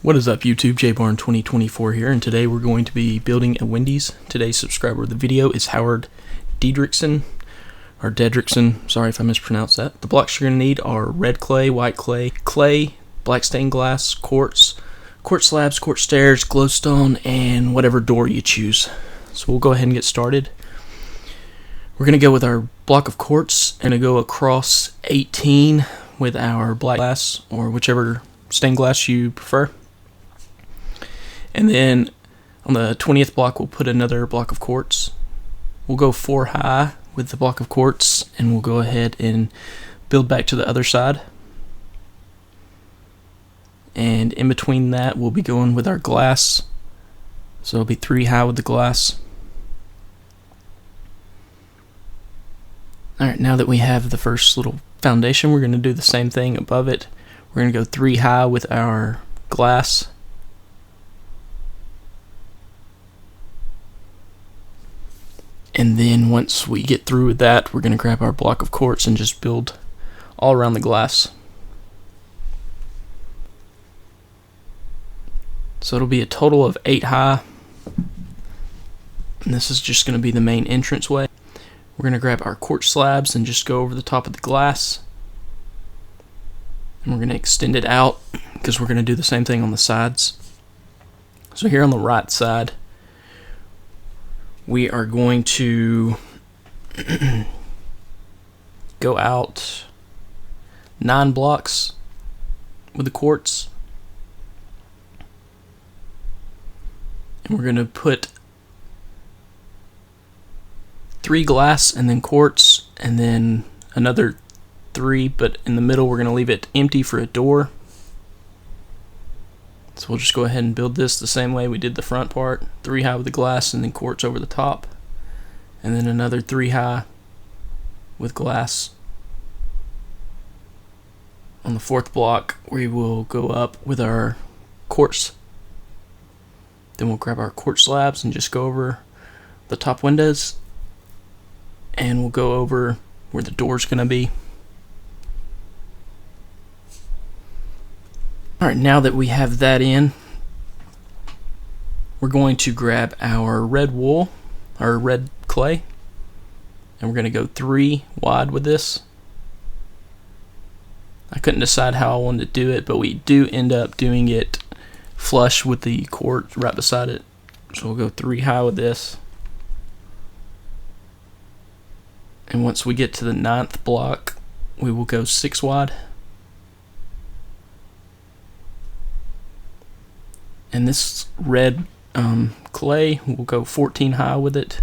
What is up YouTube, JBarn2024 here, and today we're going to be building a Wendy's. Today's subscriber of the video is Howard Dedrickson, or Dedrickson, sorry if I mispronounced that. The blocks you're going to need are red clay, white clay, black stained glass, quartz slabs, quartz stairs, glowstone, and whatever door you choose. So we'll go ahead and get started. We're going to go with our block of quartz and go across 18 with our black glass, or whichever stained glass you prefer. And then on the 20th block, we'll put another block of quartz. We'll go 4 high with the block of quartz, and we'll go ahead and build back to the other side. And in between that, we'll be going with our glass. So it'll be 3 high with the glass. Alright, now that we have the first little foundation, we're going to do the same thing above it. We're going to go 3 high with our glass. And then once we get through with that, we're going to grab our block of quartz and just build all around the glass. So it'll be a total of 8 high. And this is just going to be the main entranceway. We're going to grab our quartz slabs and just go over the top of the glass. And we're going to extend it out because we're going to do the same thing on the sides. So here on the right side, we are going to go out 9 blocks with the quartz. And we're going to put 3 glass and then quartz and then another 3, but in the middle we're going to leave it empty for a door. So we'll just go ahead and build this the same way we did the front part. 3 high with the glass and then quartz over the top. And then another 3 high with glass. On the 4th block, we will go up with our quartz. Then we'll grab our quartz slabs and just go over the top windows. And we'll go over where the door's going to be. Alright, now that we have that in, we're going to grab our red wool, our red clay, and we're going to go 3 wide with this. I couldn't decide how I wanted to do it, but we do end up doing it flush with the quartz right beside it. So we'll go 3 high with this. And once we get to the 9th block, we will go 6 wide. And this red clay, we'll go 14 high with it.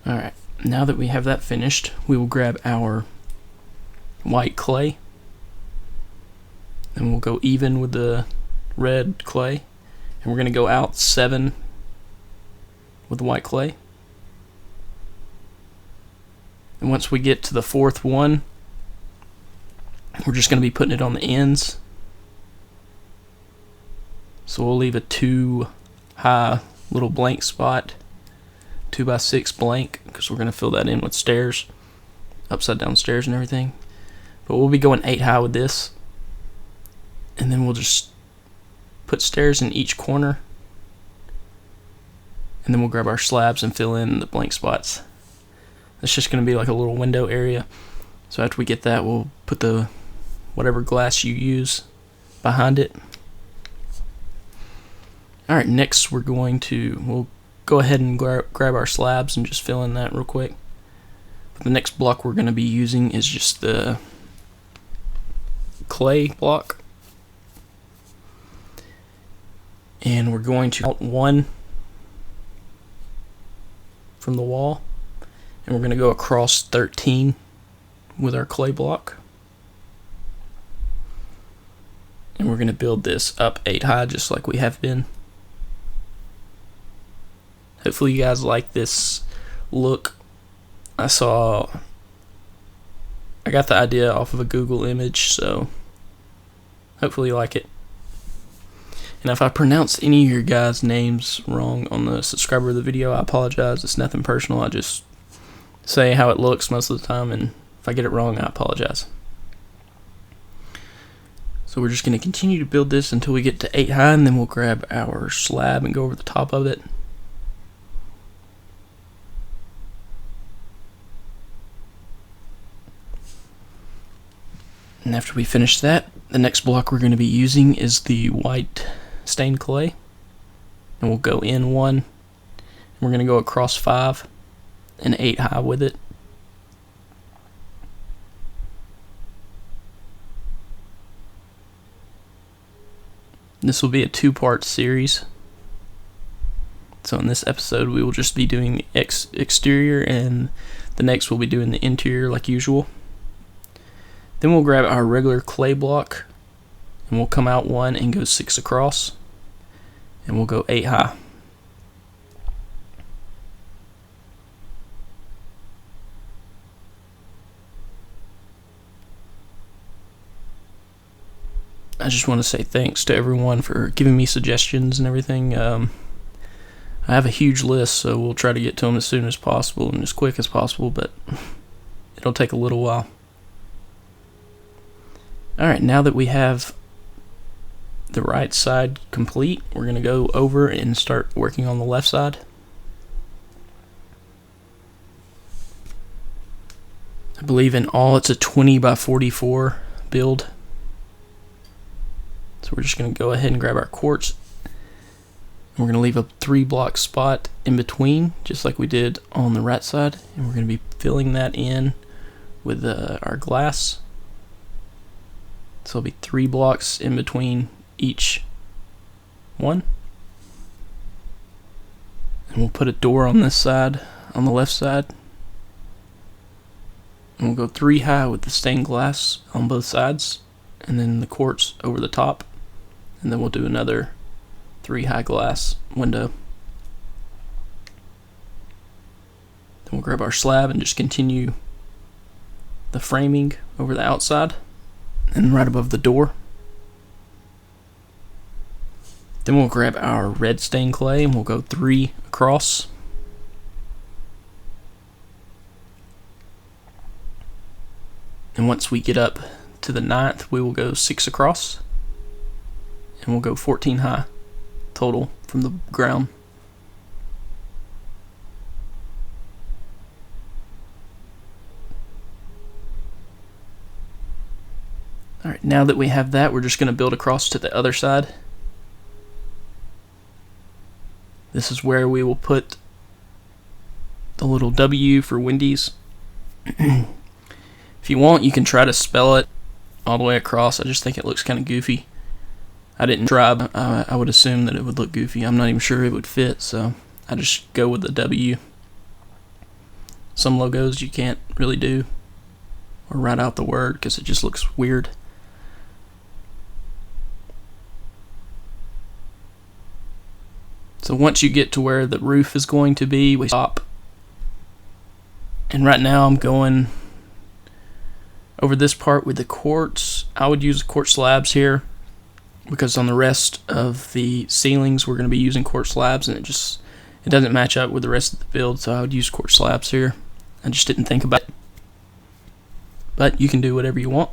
Alright, now that we have that finished, we will grab our white clay. And we'll go even with the red clay. And we're going to go out 7 with the white clay. And once we get to the 4th one, we're just going to be putting it on the ends. So we'll leave a 2 high little blank spot, 2x6 blank, because we're going to fill that in with stairs, upside down stairs and everything. But we'll be going 8 high with this. And then we'll just put stairs in each corner. And then we'll grab our slabs and fill in the blank spots. It's just going to be like a little window area. So after we get that, we'll put the whatever glass you use behind it. Alright, next we'll go ahead and grab our slabs and just fill in that real quick. But the next block we're going to be using is just the clay block. And we're going to out 1 from the wall. And we're going to go across 13 with our clay block. And we're going to build this up 8 high just like we have been. Hopefully you guys like this look. I got the idea off of a Google image, so hopefully you like it. And if I pronounce any of your guys' names wrong on the subscriber of the video, I apologize. It's nothing personal. I just say how it looks most of the time, and If I get it wrong, I apologize. So we're just going to continue to build this until we get to 8 high, and then we'll grab our slab and go over the top of it. And after we finish that, the next block we're going to be using is the white stained clay. And we'll go in 1, and we're going to go across 5 and 8 high with it. This will be a 2-part series. So in this episode we will just be doing the exterior, and the next we'll be doing the interior like usual. Then we'll grab our regular clay block, and we'll come out 1 and go 6 across, and we'll go 8 high. I just want to say thanks to everyone for giving me suggestions and everything. I have a huge list, so we'll try to get to them as soon as possible and as quick as possible, but it'll take a little while. Alright, now that we have the right side complete, we're going to go over and start working on the left side. I believe in all it's a 20 by 44 build. So we're just going to go ahead and grab our quartz. We're going to leave a 3-block spot in between, just like we did on the right side. And we're going to be filling that in with our glass. So it'll be 3 blocks in between each one. And we'll put a door on this side, on the left side. And we'll go 3 high with the stained glass on both sides, and then the quartz over the top. And then we'll do another 3 high glass window. Then we'll grab our slab and just continue the framing over the outside and right above the door. Then we'll grab our red stained clay and we'll go 3 across. And once we get up to the 9th, we will go 6 across. And we'll go 14 high total from the ground. Alright, now that we have that, we're just going to build across to the other side. This is where we will put the little W for Wendy's. If you want, you can try to spell it all the way across. I just think it looks kind of goofy. I didn't try, but I would assume that it would look goofy. I'm not even sure it would fit, so I just go with the W. Some logos you can't really do or write out the word because it just looks weird. So once you get to where the roof is going to be, we stop. And right now I'm going over this part with the quartz. I would use quartz slabs here, because on the rest of the ceilings we're going to be using quartz slabs, and it doesn't match up with the rest of the build, so I would use quartz slabs here. I just didn't think about it, but you can do whatever you want.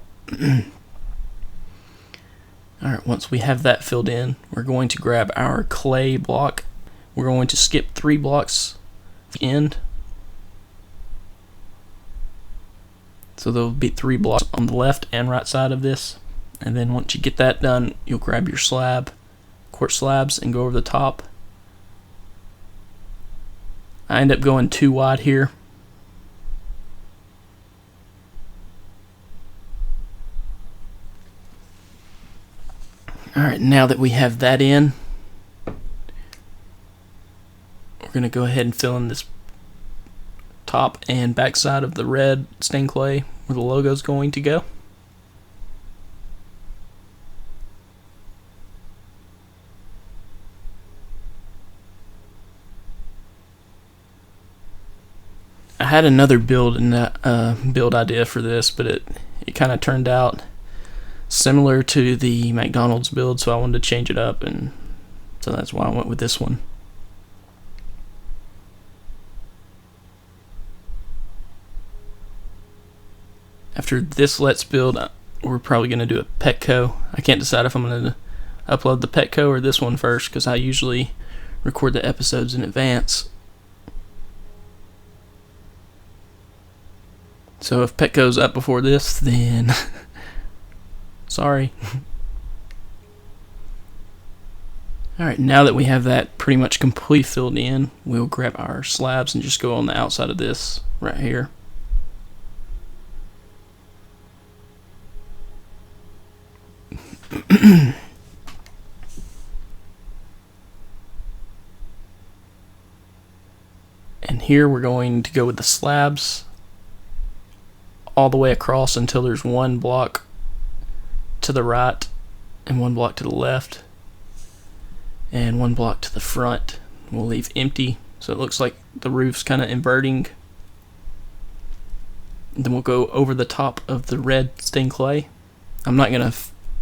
Alright, once we have that filled in, we're going to grab our clay block. We're going to skip 3 blocks at the end, so there'll be 3 blocks on the left and right side of this. And then once you get that done, you'll grab your slab, quartz slabs, and go over the top. I end up going too wide here. Alright, now that we have that in, we're going to go ahead and fill in this top and back side of the red stained clay where the logo is going to go. I had another build idea for this, but it kind of turned out similar to the McDonald's build, so I wanted to change it up, and so that's why I went with this one. After this Let's Build, we're probably going to do a Petco. I can't decide if I'm going to upload the Petco or this one first, because I usually record the episodes in advance. So if Petco's up before this, then sorry. Alright, now that we have that pretty much completely filled in, we'll grab our slabs and just go on the outside of this right here. And here we're going to go with the slabs all the way across until there's one block to the right and one block to the left and one block to the front. We'll leave empty so it looks like the roof's kind of inverting. And then we'll go over the top of the red stained clay. I'm not going to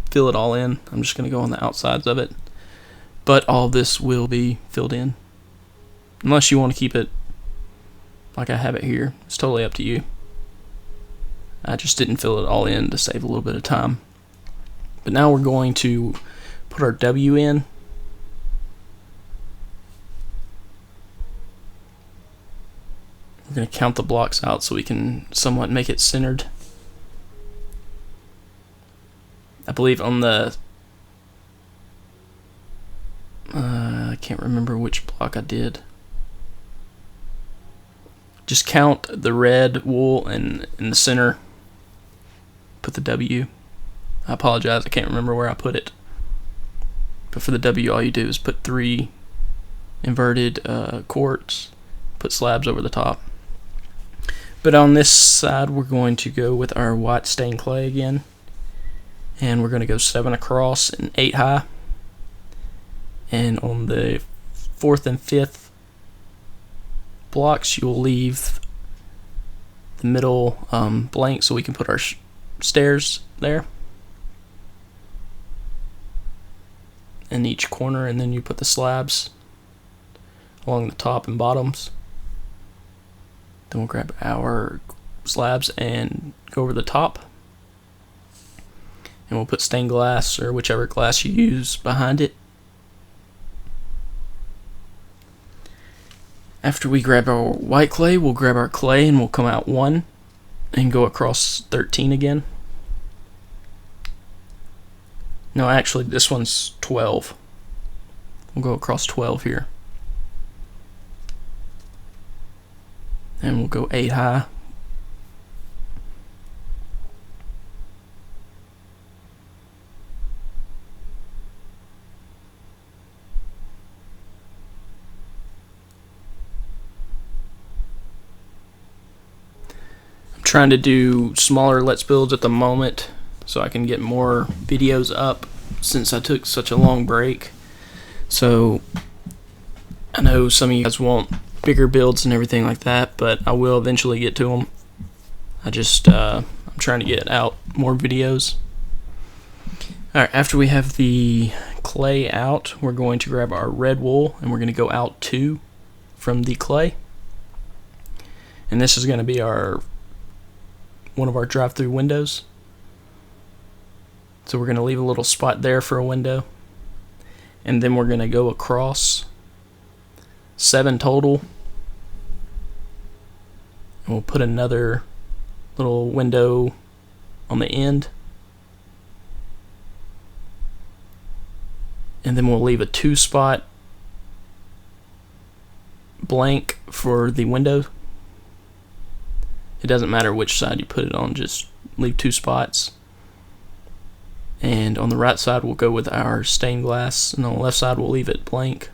fill it all in, I'm just going to go on the outsides of it, but all this will be filled in unless you want to keep it like I have it here. It's totally up to you. I just didn't fill it all in to save a little bit of time. But now we're going to put our W in. We're going to count the blocks out so we can somewhat make it centered. I believe on the I can't remember which block I did. Just count the red wool and in the center put the W. I apologize, I can't remember where I put it. But for the W, all you do is put 3 inverted quartz, put slabs over the top. But on this side, we're going to go with our white stained clay again. And we're going to go 7 across and 8 high. And on the 4th and 5th blocks, you'll leave the middle blank so we can put our stairs there in each corner, and then you put the slabs along the top and bottoms. Then we'll grab our slabs and go over the top, and we'll put stained glass or whichever glass you use behind it. After we grab our white clay, we'll grab our clay and we'll come out 1 and go across 13 again. No, actually this one's 12. We'll go across 12 here. And we'll go 8 high. Trying to do smaller Let's Builds at the moment so I can get more videos up since I took such a long break. So I know some of you guys want bigger builds and everything like that, but I will eventually get to them. I'm trying to get out more videos. Alright, after we have the clay out, we're going to grab our red wool and we're going to go out 2 from the clay. And this is going to be one of our drive-through windows. So we're going to leave a little spot there for a window, and then we're going to go across 7 total, and we'll put another little window on the end, and then we'll leave a 2 spot blank for the window. It doesn't matter which side you put it on, just leave 2 spots. And on the right side we'll go with our stained glass, and on the left side we'll leave it blank.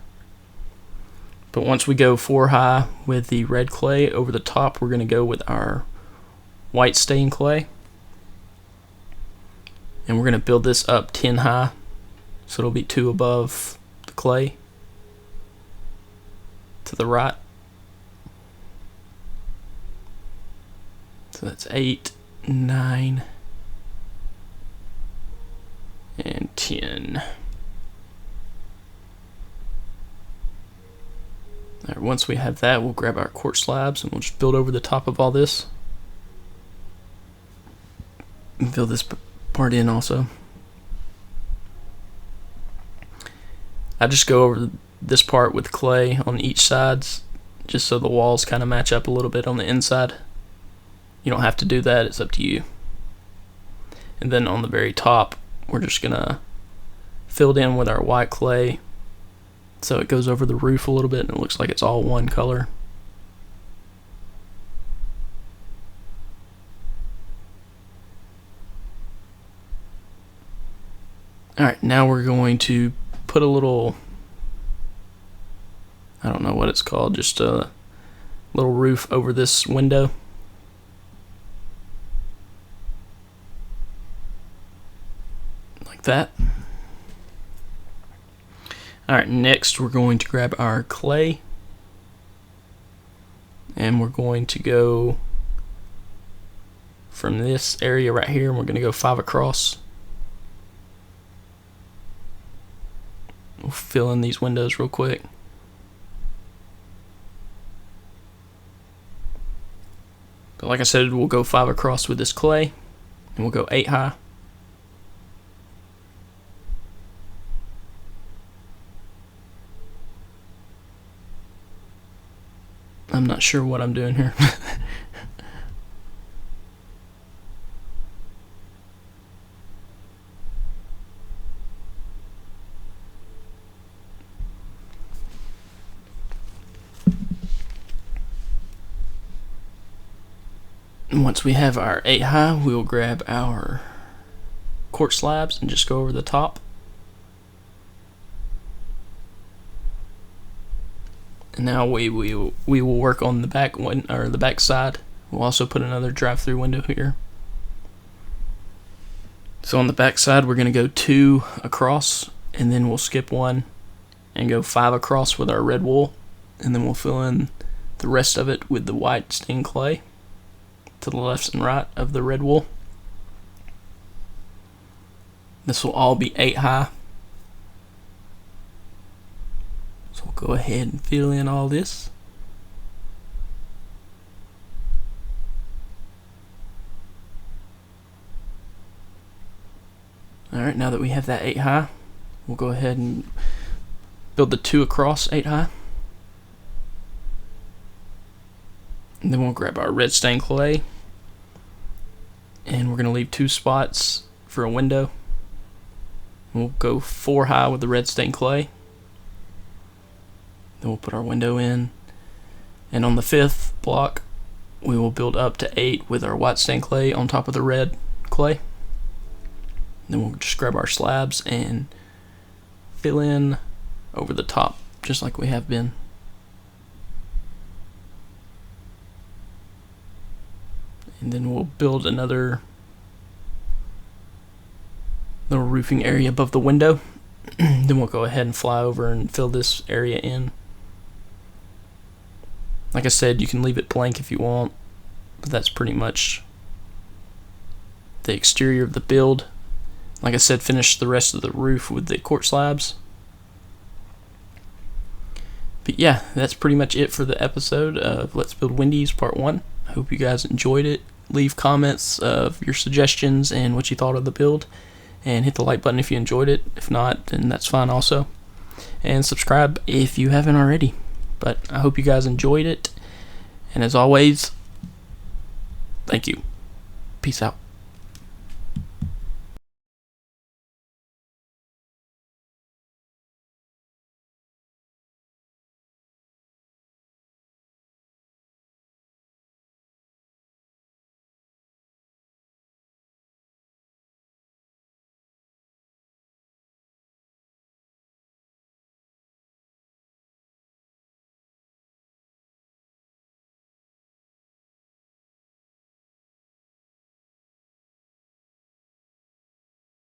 But once we go 4 high with the red clay over the top, we're going to go with our white stained clay. And we're going to build this up 10 high, so it'll be 2 above the clay to the right. So that's 8, 9, and 10. Alright, once we have that, we'll grab our quartz slabs and we'll just build over the top of all this. And fill this part in also. I just go over this part with clay on each sides, just so the walls kind of match up a little bit on the inside. You don't have to do that, it's up to you. And then on the very top, we're just gonna fill it in with our white clay so it goes over the roof a little bit and it looks like it's all one color. Alright, now we're going to put a little, I don't know what it's called, just a little roof over this window. Like that. Alright, next we're going to grab our clay and we're going to go from this area right here and we're going to go 5 across. We'll fill in these windows real quick. But like I said, we'll go 5 across with this clay and we'll go 8 high. I'm not sure what I'm doing here. Once we have our 8 high, we'll grab our quartz slabs and just go over the top. And now we will work on the back one, or the back side. We'll also put another drive-through window here. So on the back side, we're going to go 2 across, and then we'll skip 1 and go 5 across with our red wool, and then we'll fill in the rest of it with the white stained clay to the left and right of the red wool. This will all be 8 high. So we'll go ahead and fill in all this. Alright, now that we have that 8 high, we'll go ahead and build the 2 across 8 high. And then we'll grab our red stained clay. And we're going to leave 2 spots for a window. We'll go 4 high with the red stained clay. Then we'll put our window in. And on the 5th block, we will build up to 8 with our white stained clay on top of the red clay. Then we'll just grab our slabs and fill in over the top, just like we have been. And then we'll build another little roofing area above the window. Then we'll go ahead and fly over and fill this area in. Like I said, you can leave it blank if you want, but that's pretty much the exterior of the build. Like I said, finish the rest of the roof with the quartz slabs. But yeah, that's pretty much it for the episode of Let's Build Wendy's Part 1. I hope you guys enjoyed it. Leave comments of your suggestions and what you thought of the build. And hit the like button if you enjoyed it. If not, then that's fine also. And subscribe if you haven't already. But I hope you guys enjoyed it. And as always, thank you. Peace out.